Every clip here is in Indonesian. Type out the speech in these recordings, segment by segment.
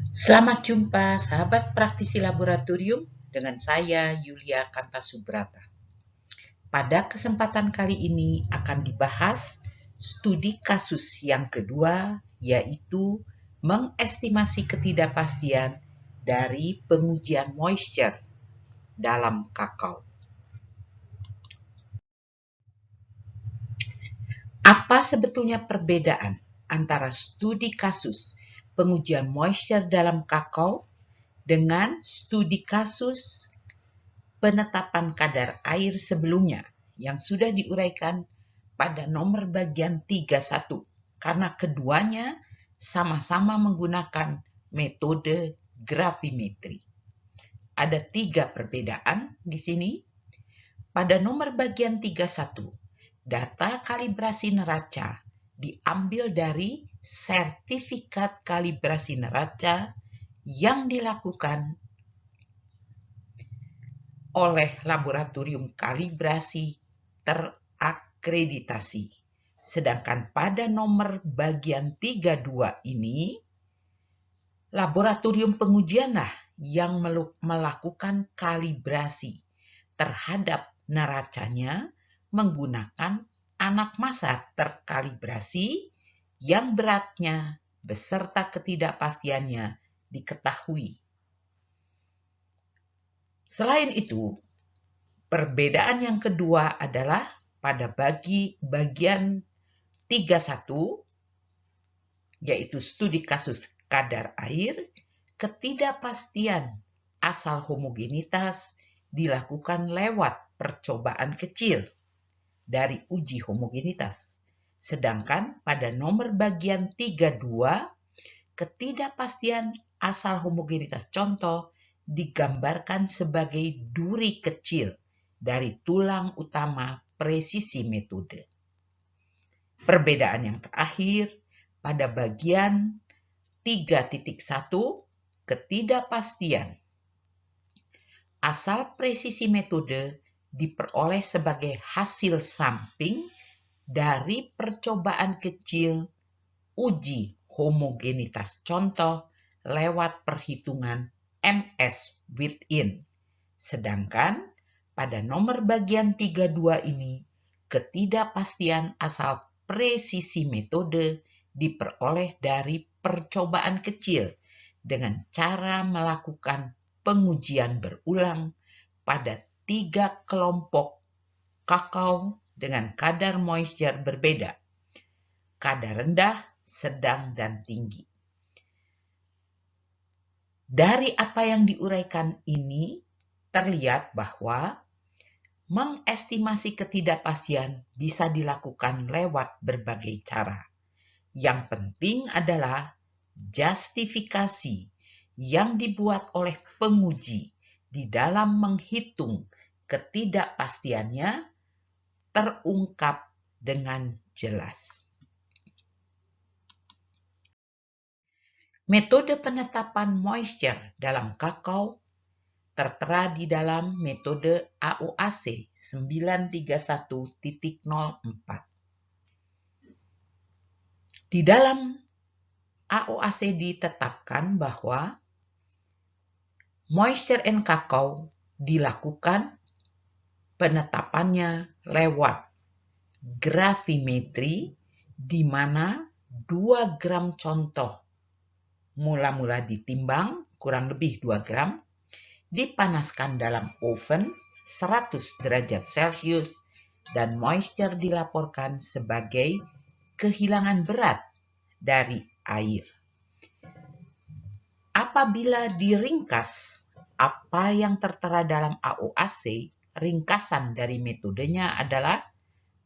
Selamat jumpa sahabat praktisi laboratorium dengan saya Yulia Kantasubrata. Pada kesempatan kali ini akan dibahas studi kasus yang kedua, yaitu mengestimasi ketidakpastian dari pengujian moisture dalam kakao. Apa sebetulnya perbedaan antara studi kasus pengujian moisture dalam kakao dengan studi kasus penetapan kadar air sebelumnya yang sudah diuraikan pada nomor bagian 31 karena keduanya sama-sama menggunakan metode gravimetri. Ada 3 perbedaan di sini. Pada nomor bagian 31, data kalibrasi neraca diambil dari sertifikat kalibrasi neraca yang dilakukan oleh laboratorium kalibrasi terakreditasi. Sedangkan pada nomor bagian 32 ini, laboratorium pengujianlah yang melakukan kalibrasi terhadap neracanya menggunakan anak massa terkalibrasi yang beratnya beserta ketidakpastiannya diketahui. Selain itu, perbedaan yang kedua adalah pada bagian 31, yaitu studi kasus kadar air, ketidakpastian asal homogenitas dilakukan lewat percobaan kecil dari uji homogenitas. Sedangkan pada nomor bagian 32, ketidakpastian asal homogenitas contoh digambarkan sebagai duri kecil dari tulang utama presisi metode. Perbedaan yang terakhir pada bagian 3.1, ketidakpastian asal presisi metode diperoleh sebagai hasil samping dari percobaan kecil uji homogenitas contoh lewat perhitungan MS within. Sedangkan pada nomor bagian 32 ini, ketidakpastian asal presisi metode diperoleh dari percobaan kecil dengan cara melakukan pengujian berulang pada 3 kelompok kakao dengan kadar moisture berbeda, kadar rendah, sedang, dan tinggi. Dari apa yang diuraikan ini, terlihat bahwa mengestimasi ketidakpastian bisa dilakukan lewat berbagai cara. Yang penting adalah justifikasi yang dibuat oleh penguji di dalam menghitung ketidakpastiannya terungkap dengan jelas. Metode penetapan moisture dalam kakao tertera di dalam metode AOAC 931.04. Di dalam AOAC ditetapkan bahwa moisture in kakao dilakukan penetapannya lewat gravimetri di mana 2 gram contoh mula-mula ditimbang kurang lebih 2 gram, dipanaskan dalam oven 100 derajat Celcius dan moisture dilaporkan sebagai kehilangan berat dari air. Apabila diringkas apa yang tertera dalam AOAC, ringkasan dari metodenya adalah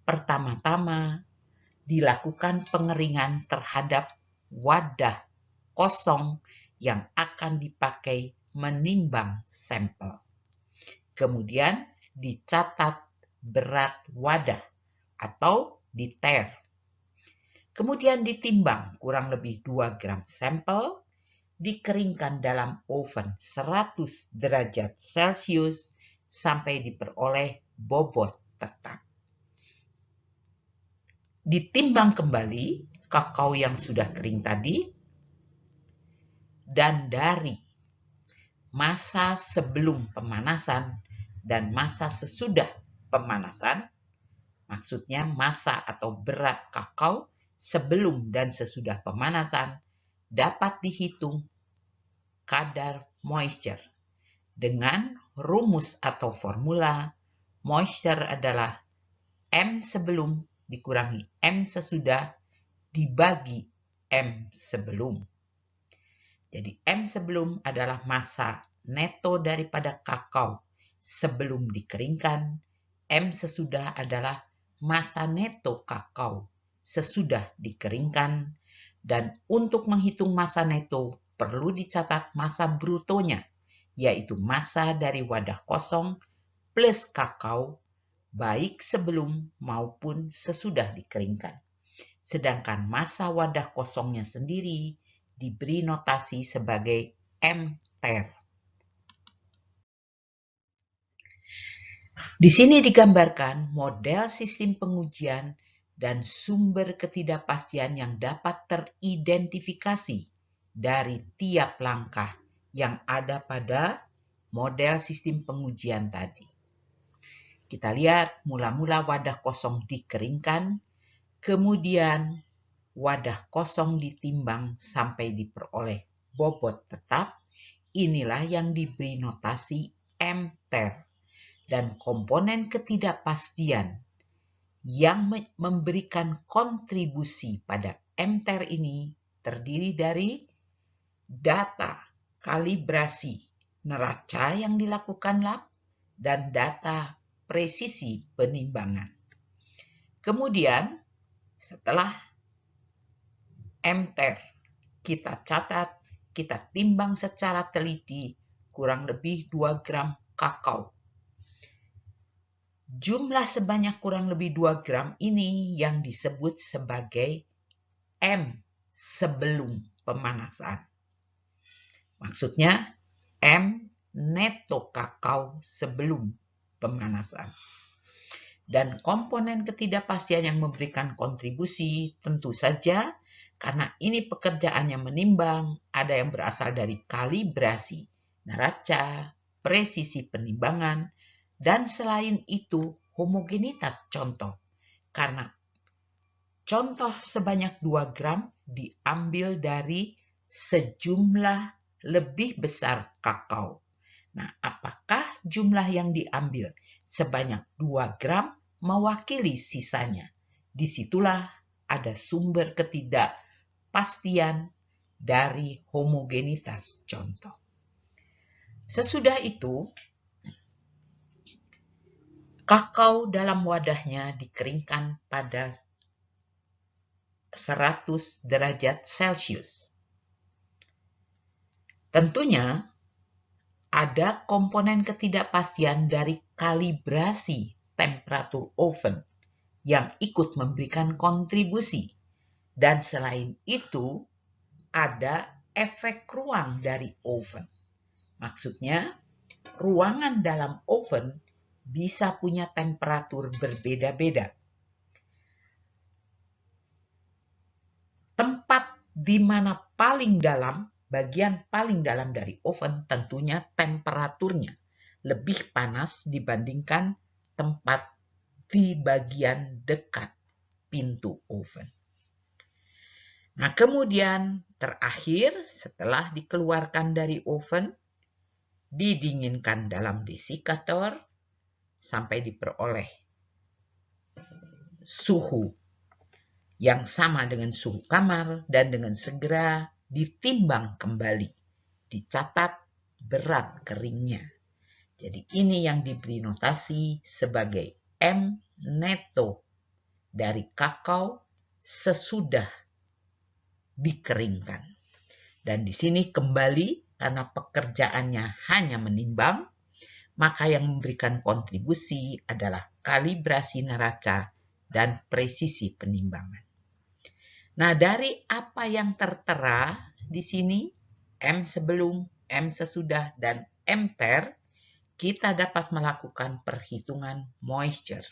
pertama-tama dilakukan pengeringan terhadap wadah kosong yang akan dipakai menimbang sampel. Kemudian dicatat berat wadah atau diter. Kemudian ditimbang kurang lebih 2 gram sampel, dikeringkan dalam oven 100 derajat Celcius sampai diperoleh bobot tetap. Ditimbang kembali kakao yang sudah kering tadi dan dari masa sebelum pemanasan dan masa sesudah pemanasan, maksudnya masa atau berat kakao sebelum dan sesudah pemanasan, dapat dihitung kadar moisture. Dengan rumus atau formula, moisture adalah M sebelum dikurangi M sesudah dibagi M sebelum. Jadi M sebelum adalah massa neto daripada kakao sebelum dikeringkan. M sesudah adalah massa neto kakao sesudah dikeringkan. Dan untuk menghitung massa neto perlu dicatat massa brutonya, yaitu massa dari wadah kosong plus kakao baik sebelum maupun sesudah dikeringkan. Sedangkan massa wadah kosongnya sendiri diberi notasi sebagai M-ter. Di sini digambarkan model sistem pengujian dan sumber ketidakpastian yang dapat teridentifikasi dari tiap langkah yang ada pada model sistem pengujian tadi. Kita lihat mula-mula wadah kosong dikeringkan, kemudian wadah kosong ditimbang sampai diperoleh bobot tetap. Inilah yang diberi notasi M-ter. Dan komponen ketidakpastian yang memberikan kontribusi pada M-ter ini terdiri dari data kalibrasi neraca yang dilakukan lab dan data presisi penimbangan. Kemudian setelah M-ter kita catat, kita timbang secara teliti kurang lebih 2 gram kakao. Jumlah sebanyak kurang lebih 2 gram ini yang disebut sebagai M sebelum pemanasan. Maksudnya M neto kakao sebelum pemanasan. Dan komponen ketidakpastian yang memberikan kontribusi tentu saja karena ini pekerjaannya menimbang, ada yang berasal dari kalibrasi neraca, presisi penimbangan, dan selain itu homogenitas contoh. Karena contoh sebanyak 2 gram diambil dari sejumlah lebih besar kakao. Nah, apakah jumlah yang diambil sebanyak 2 gram mewakili sisanya? Disitulah ada sumber ketidakpastian dari homogenitas contoh. Sesudah itu, kakao dalam wadahnya dikeringkan pada 100 derajat Celcius. Tentunya ada komponen ketidakpastian dari kalibrasi temperatur oven yang ikut memberikan kontribusi. Dan selain itu, ada efek ruang dari oven. Maksudnya, ruangan dalam oven bisa punya temperatur berbeda-beda. Tempat di mana paling dalam, bagian paling dalam dari oven tentunya temperaturnya lebih panas dibandingkan tempat di bagian dekat pintu oven. Nah, kemudian terakhir setelah dikeluarkan dari oven, didinginkan dalam desikator sampai diperoleh suhu yang sama dengan suhu kamar dan dengan segera ditimbang kembali, dicatat berat keringnya. Jadi ini yang diberi notasi sebagai M neto dari kakao sesudah dikeringkan. Dan di sini kembali karena pekerjaannya hanya menimbang, maka yang memberikan kontribusi adalah kalibrasi neraca dan presisi penimbangan. Nah, dari apa yang tertera di sini, M sebelum, M sesudah, dan M-ter, kita dapat melakukan perhitungan moisture.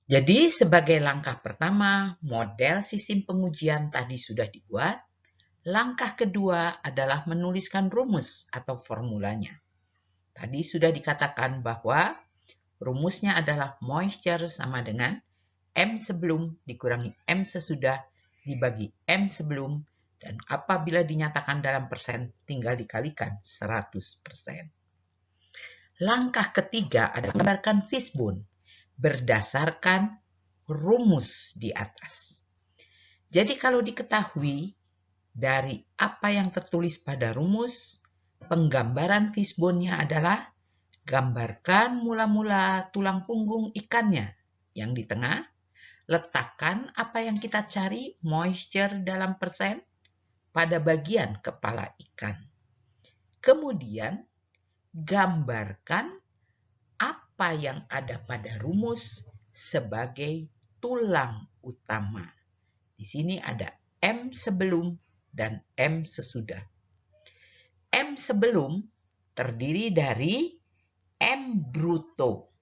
Jadi sebagai langkah pertama, model sistem pengujian tadi sudah dibuat. Langkah kedua adalah menuliskan rumus atau formulanya. Tadi sudah dikatakan bahwa rumusnya adalah moisture sama dengan M sebelum dikurangi M sesudah dibagi M sebelum, dan apabila dinyatakan dalam persen tinggal dikalikan 100%. Langkah ketiga adalah gambarkan fishbone berdasarkan rumus di atas. Jadi kalau diketahui dari apa yang tertulis pada rumus, penggambaran fishbone-nya adalah gambarkan mula-mula tulang punggung ikannya yang di tengah, letakkan apa yang kita cari, moisture dalam persen, pada bagian kepala ikan. Kemudian, gambarkan apa yang ada pada rumus sebagai tulang utama. Di sini ada M sebelum dan M sesudah. M sebelum terdiri dari M bruto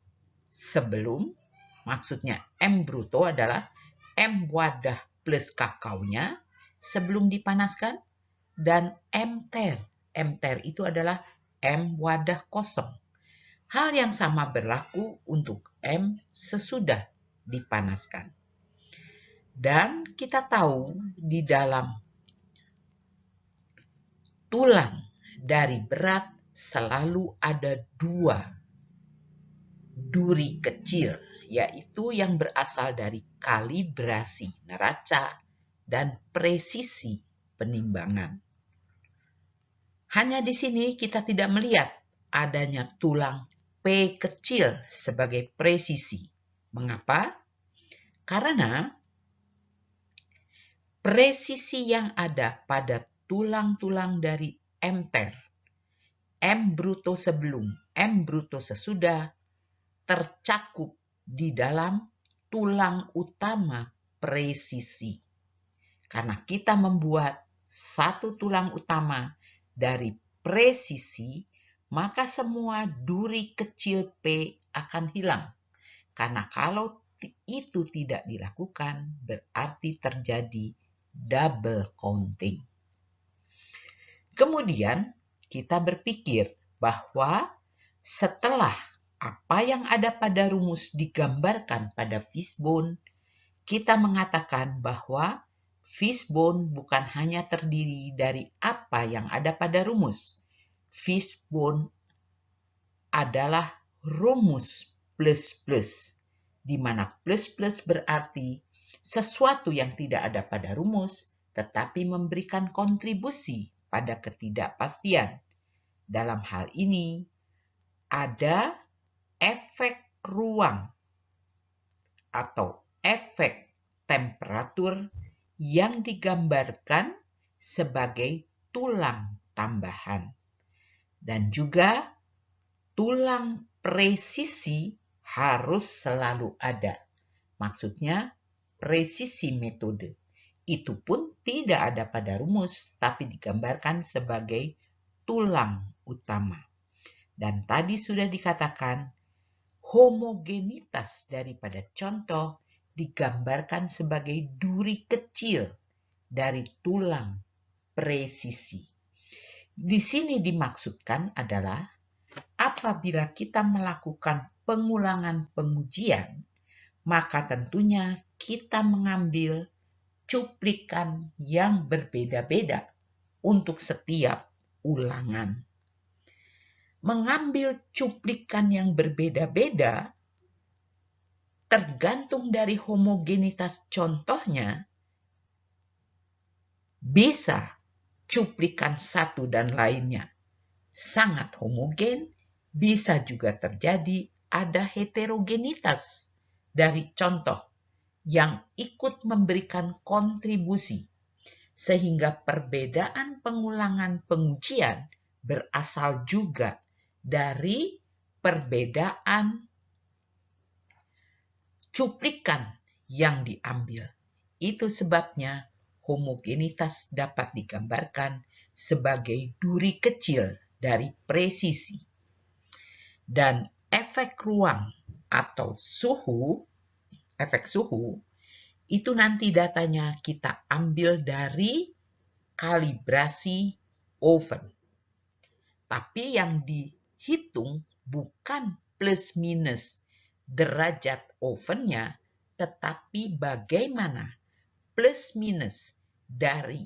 sebelum, maksudnya M bruto adalah M wadah plus kakaonya sebelum dipanaskan, dan M ter. M ter itu adalah M wadah kosong. Hal yang sama berlaku untuk M sesudah dipanaskan. Dan kita tahu di dalam tulang dari berat selalu ada dua duri kecil, yaitu yang berasal dari kalibrasi neraca dan presisi penimbangan. Hanya di sini kita tidak melihat adanya tulang P kecil sebagai presisi. Mengapa? Karena presisi yang ada pada tulang-tulang dari M ter, M bruto sebelum, M bruto sesudah, tercakup di dalam tulang utama presisi. Karena kita membuat satu tulang utama dari presisi, maka semua duri kecil P akan hilang. Karena kalau itu tidak dilakukan, berarti terjadi double counting. Kemudian kita berpikir bahwa setelah apa yang ada pada rumus digambarkan pada fishbone, kita mengatakan bahwa fishbone bukan hanya terdiri dari apa yang ada pada rumus. Fishbone adalah rumus plus-plus, di mana plus-plus berarti sesuatu yang tidak ada pada rumus, tetapi memberikan kontribusi pada ketidakpastian. Dalam hal ini, ada efek ruang atau efek temperatur yang digambarkan sebagai tulang tambahan. Dan juga tulang presisi harus selalu ada. Maksudnya presisi metode. Itu pun tidak ada pada rumus, tapi digambarkan sebagai tulang utama. Dan tadi sudah dikatakan, homogenitas daripada contoh digambarkan sebagai duri kecil dari tulang presisi. Di sini dimaksudkan adalah apabila kita melakukan pengulangan pengujian, maka tentunya kita mengambil cuplikan yang berbeda-beda untuk setiap ulangan. Mengambil cuplikan yang berbeda-beda tergantung dari homogenitas contohnya, bisa cuplikan satu dan lainnya sangat homogen, bisa juga terjadi ada heterogenitas dari contoh yang ikut memberikan kontribusi, sehingga perbedaan pengulangan pengujian berasal juga dari perbedaan cuplikan yang diambil. Itu sebabnya homogenitas dapat digambarkan sebagai duri kecil dari presisi. Dan efek ruang atau suhu efek suhu, itu nanti datanya kita ambil dari kalibrasi oven. Tapi yang dihitung bukan plus minus derajat ovennya, tetapi bagaimana plus minus dari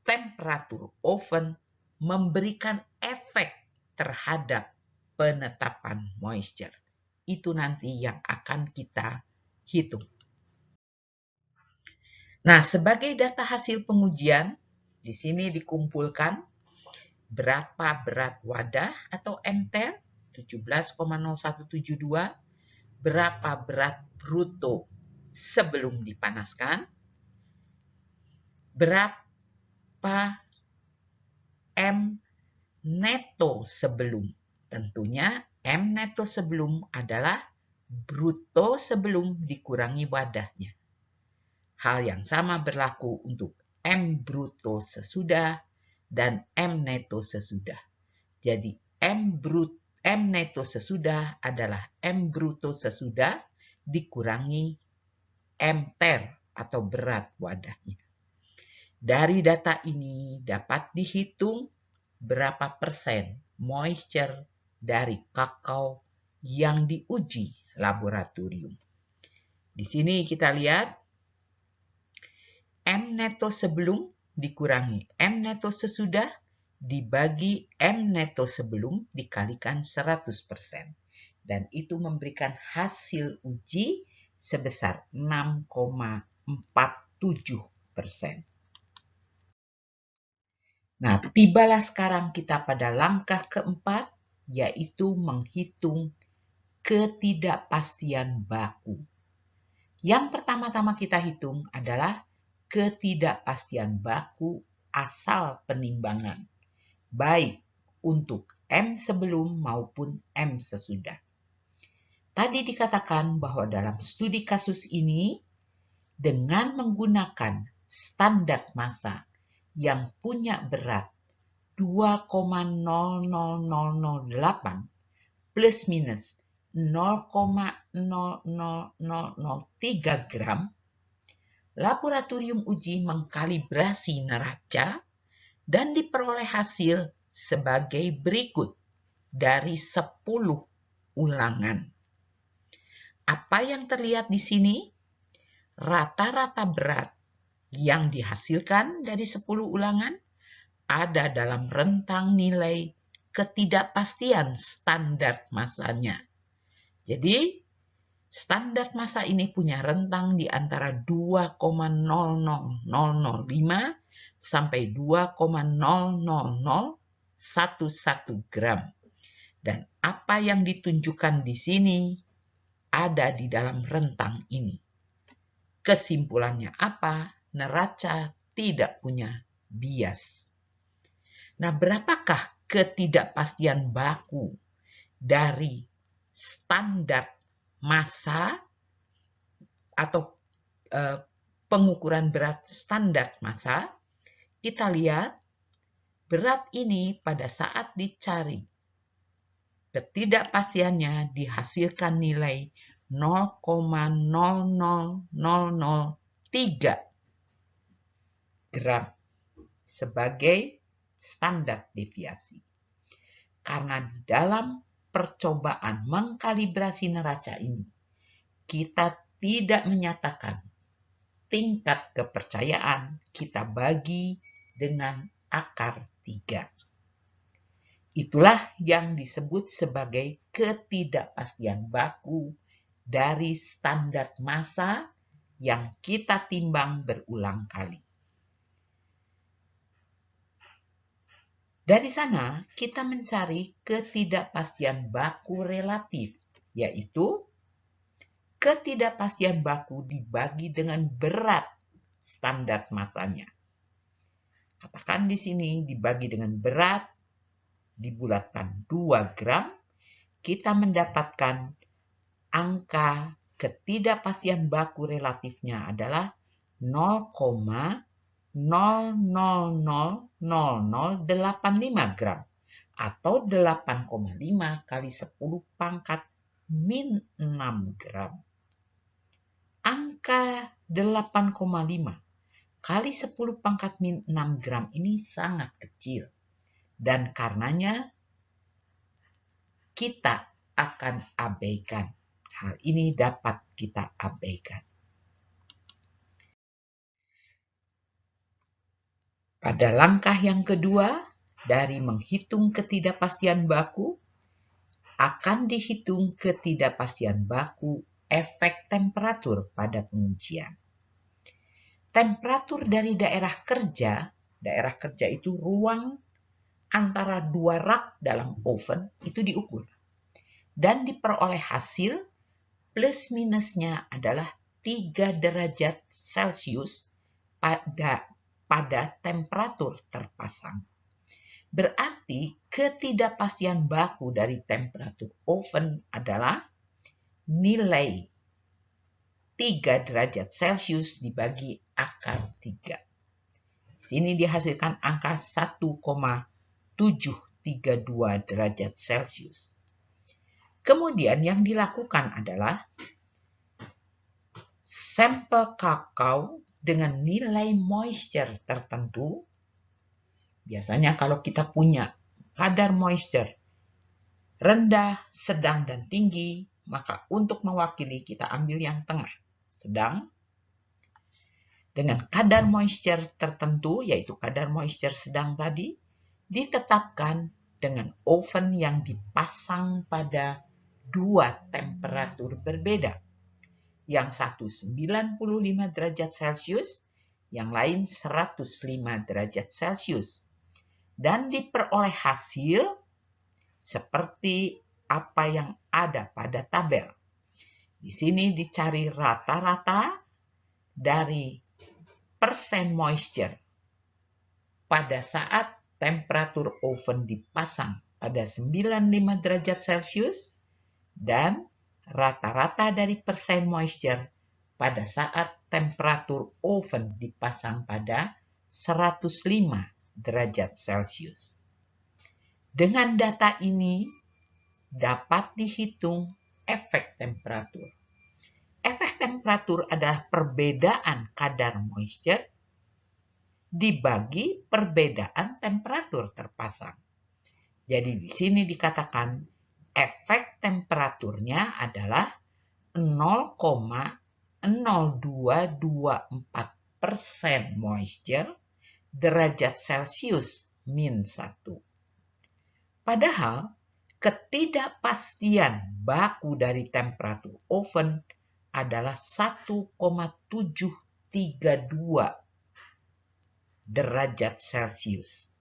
temperatur oven memberikan efek terhadap penetapan moisture. Itu nanti yang akan kita hitung. Nah, sebagai data hasil pengujian, di sini dikumpulkan berapa berat wadah atau MTER 17,0172, berapa berat bruto sebelum dipanaskan, berapa M neto sebelum. Tentunya M neto sebelum adalah bruto sebelum dikurangi wadahnya. Hal yang sama berlaku untuk M bruto sesudah dan M neto sesudah. Jadi M neto sesudah adalah M bruto sesudah dikurangi M ter atau berat wadahnya. Dari data ini dapat dihitung berapa persen moisture dari kakao yang diuji laboratorium. Di sini kita lihat M neto sebelum dikurangi M neto sesudah dibagi M neto sebelum dikalikan 100%. Dan itu memberikan hasil uji sebesar 6,47%. Nah, tibalah sekarang kita pada langkah keempat, yaitu menghitung ketidakpastian baku. Yang pertama-tama kita hitung adalah ketidakpastian baku asal penimbangan, baik untuk M sebelum maupun M sesudah. Tadi dikatakan bahwa dalam studi kasus ini, dengan menggunakan standar massa yang punya berat 2,00008 plus minus 0,00003 gram, laboratorium uji mengkalibrasi neraca dan diperoleh hasil sebagai berikut dari 10 ulangan. Apa yang terlihat di sini? Rata-rata berat yang dihasilkan dari 10 ulangan ada dalam rentang nilai ketidakpastian standar massanya. Jadi, standar massa ini punya rentang di antara 2,00005 sampai 2,00011 gram. Dan apa yang ditunjukkan di sini ada di dalam rentang ini. Kesimpulannya apa? Neraca tidak punya bias. Nah, berapakah ketidakpastian baku dari standar massa atau pengukuran berat standar massa? Kita lihat berat ini pada saat dicari, ketidakpastiannya dihasilkan nilai 0,00003 gram sebagai standar deviasi. Karena di dalam percobaan mengkalibrasi neraca ini, kita tidak menyatakan tingkat kepercayaan, kita bagi dengan akar 3. Itulah yang disebut sebagai ketidakpastian baku dari standar massa yang kita timbang berulang kali. Dari sana kita mencari ketidakpastian baku relatif, yaitu ketidakpastian baku dibagi dengan berat standar massanya. Katakan di sini dibagi dengan berat, dibulatkan 2 gram, kita mendapatkan angka ketidakpastian baku relatifnya adalah 0,0000085 gram atau 8,5 kali 10 pangkat min 6 gram. angka 8,5 kali 10 pangkat min 6 gram ini sangat kecil. Dan karenanya kita akan abaikan. Hal ini dapat kita abaikan. Pada langkah yang kedua, dari menghitung ketidakpastian baku, akan dihitung ketidakpastian baku efek temperatur pada pengujian. Temperatur dari daerah kerja itu ruang antara dua rak dalam oven itu diukur. Dan diperoleh hasil plus minusnya adalah 3 derajat Celcius pada temperatur terpasang. Berarti ketidakpastian baku dari temperatur oven adalah nilai 3 derajat Celcius dibagi akar 3. Di sini dihasilkan angka 1,732 derajat Celcius. Kemudian yang dilakukan adalah sampel kakao dengan nilai moisture tertentu. Biasanya kalau kita punya kadar moisture rendah, sedang, dan tinggi, maka untuk mewakili kita ambil yang tengah, sedang. Dengan kadar moisture tertentu, yaitu kadar moisture sedang tadi, ditetapkan dengan oven yang dipasang pada 2 temperatur berbeda. Yang satu 95 derajat Celcius, yang lain 105 derajat Celcius. Dan diperoleh hasil seperti apa yang ada pada tabel. Di sini dicari rata-rata dari persen moisture pada saat temperatur oven dipasang pada 95 derajat Celcius dan rata-rata dari persen moisture pada saat temperatur oven dipasang pada 105 derajat Celcius. Dengan data ini dapat dihitung efek temperatur. Efek temperatur adalah perbedaan kadar moisture dibagi perbedaan temperatur terpasang. Jadi di sini dikatakan efek temperaturnya adalah 0,0224% moisture derajat Celcius min 1. Padahal ketidakpastian baku dari temperatur oven adalah 1,732 derajat Celcius.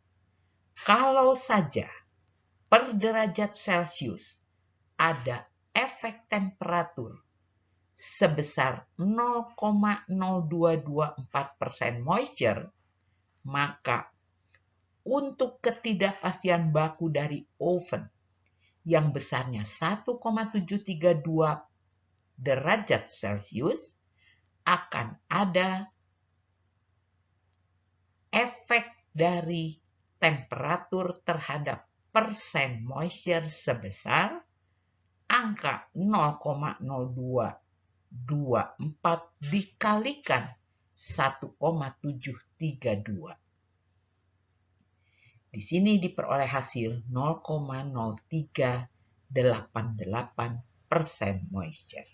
Kalau saja per derajat Celcius ada efek temperatur sebesar 0,0224% moisture, maka untuk ketidakpastian baku dari oven yang besarnya 1,732 derajat Celcius akan ada efek dari temperatur terhadap persen moisture sebesar angka 0,0224 dikalikan 1,732. Di sini diperoleh hasil 0,0388% moisture.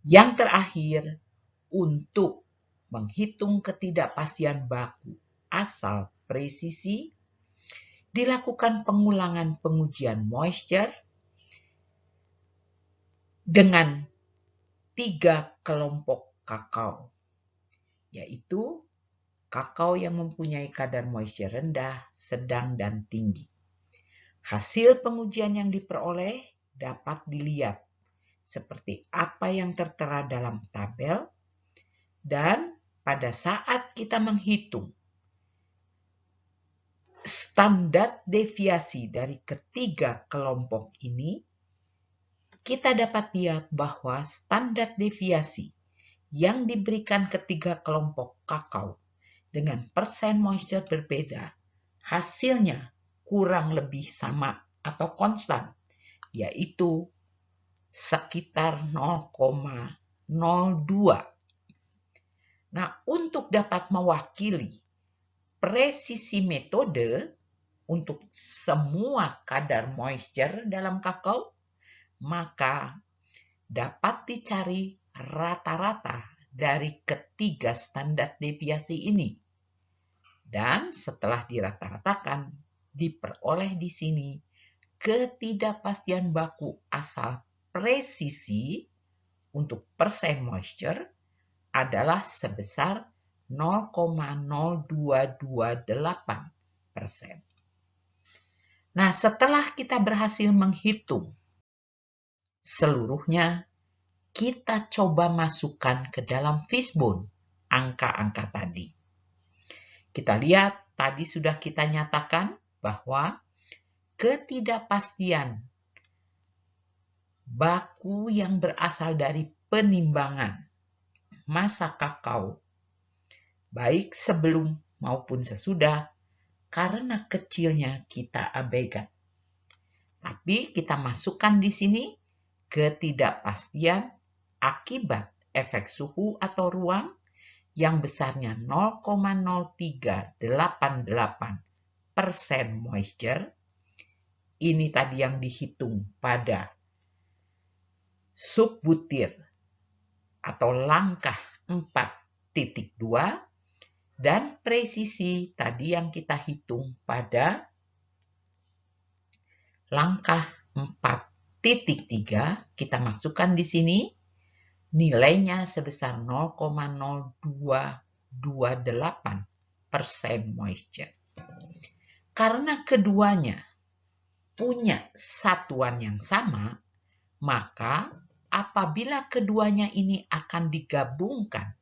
Yang terakhir, untuk menghitung ketidakpastian baku asal presisi, dilakukan pengulangan pengujian moisture dengan 3 kelompok kakao, yaitu kakao yang mempunyai kadar moisture rendah, sedang, dan tinggi. Hasil pengujian yang diperoleh dapat dilihat seperti apa yang tertera dalam tabel, dan pada saat kita menghitung standar deviasi dari ketiga kelompok ini, kita dapat lihat bahwa standar deviasi yang diberikan ketiga kelompok kakao dengan persen moisture berbeda, hasilnya kurang lebih sama atau konstan, yaitu sekitar 0,02. Nah, untuk dapat mewakili presisi metode untuk semua kadar moisture dalam kakao, maka dapat dicari rata-rata dari ketiga standar deviasi ini. Dan setelah dirata-ratakan, diperoleh di sini ketidakpastian baku asal presisi untuk persen moisture adalah sebesar 0,0228%. Nah, setelah kita berhasil menghitung seluruhnya, kita coba masukkan ke dalam fishbone angka-angka tadi. Kita lihat, tadi sudah kita nyatakan bahwa ketidakpastian baku yang berasal dari penimbangan masa kakao, baik sebelum maupun sesudah, karena kecilnya kita abaikan. Tapi kita masukkan di sini ketidakpastian akibat efek suhu atau ruang yang besarnya 0,0388% moisture. Ini tadi yang dihitung pada subbutir atau langkah 4.2 dan presisi tadi yang kita hitung pada langkah 4.3 kita masukkan di sini nilainya sebesar 0,0228% moisture. Karena keduanya punya satuan yang sama, maka apabila keduanya ini akan digabungkan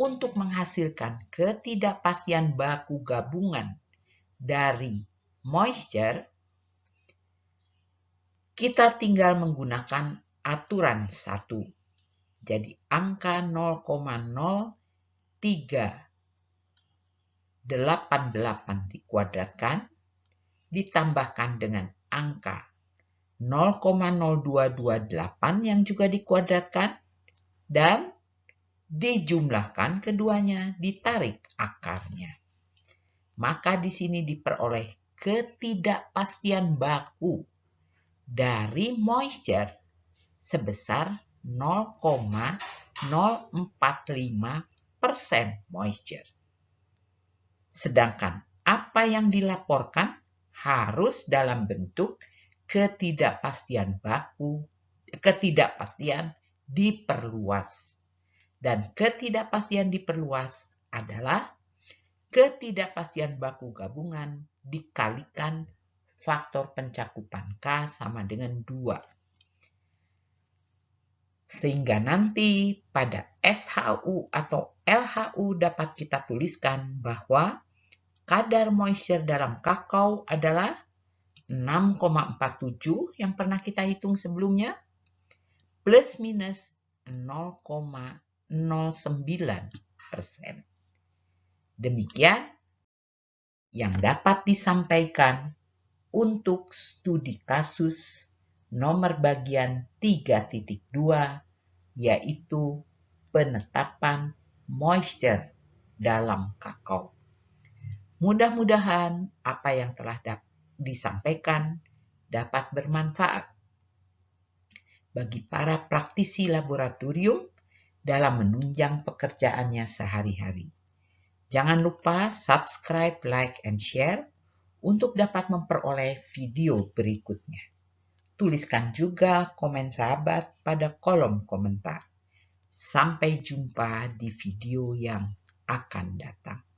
untuk menghasilkan ketidakpastian baku gabungan dari moisture, kita tinggal menggunakan aturan 1. Jadi angka 0,0388 dikuadratkan ditambahkan dengan angka 0,0228 yang juga dikuadratkan dan dijumlahkan keduanya, ditarik akarnya. Maka di sini diperoleh ketidakpastian baku dari moisture sebesar 0,045% moisture. Sedangkan apa yang dilaporkan harus dalam bentuk ketidakpastian diperluas. Dan ketidakpastian diperluas adalah ketidakpastian baku gabungan dikalikan faktor pencakupan K sama dengan 2. Sehingga nanti pada SHU atau LHU dapat kita tuliskan bahwa kadar moisture dalam kakao adalah 6,47 yang pernah kita hitung sebelumnya, plus minus 0,09%. Demikian yang dapat disampaikan untuk studi kasus nomor bagian 3.2, yaitu penetapan moisture dalam kakao. Mudah-mudahan apa yang telah disampaikan dapat bermanfaat bagi para praktisi laboratorium dalam menunjang pekerjaannya sehari-hari. Jangan lupa subscribe, like, and share untuk dapat memperoleh video berikutnya. Tuliskan juga komen sahabat pada kolom komentar. Sampai jumpa di video yang akan datang.